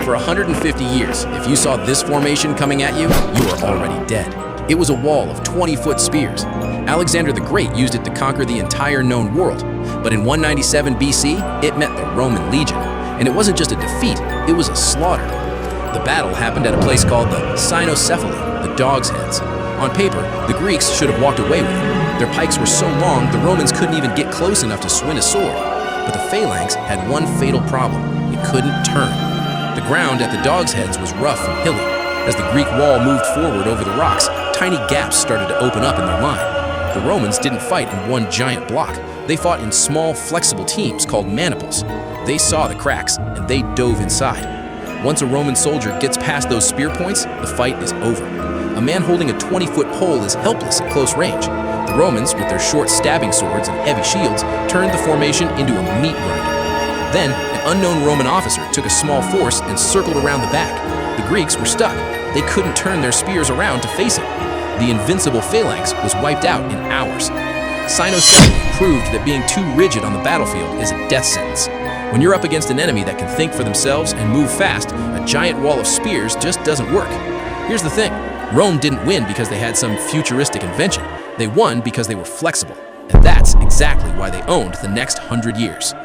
For 150 years, if you saw this formation coming at you, you are already dead. It was a wall of 20-foot spears. Alexander the Great used it to conquer the entire known world. But in 197 BC, it met the Roman legion. And it wasn't just a defeat, it was a slaughter. The battle happened at a place called the Cynoscephalae, the dog's heads. On paper, the Greeks should have walked away with it. Their pikes were so long, the Romans couldn't even get close enough to swing a sword. But the phalanx had one fatal problem. It couldn't turn. The ground at the dog's heads was rough and hilly. As the Greek wall moved forward over the rocks, tiny gaps started to open up in their line. The Romans didn't fight in one giant block. They fought in small, flexible teams called maniples. They saw the cracks, and they dove inside. Once a Roman soldier gets past those spear points, the fight is over. A man holding a 20-foot pole is helpless at close range. The Romans, with their short stabbing swords and heavy shields, turned the formation into a meat grinder. Then, an unknown Roman officer took a small force and circled around the back. The Greeks were stuck. They couldn't turn their spears around to face him. The invincible phalanx was wiped out in hours. Cynoscephalae proved that being too rigid on the battlefield is a death sentence. When you're up against an enemy that can think for themselves and move fast, a giant wall of spears just doesn't work. Here's the thing. Rome didn't win because they had some futuristic invention. They won because they were flexible. And that's exactly why they owned the next 100 years.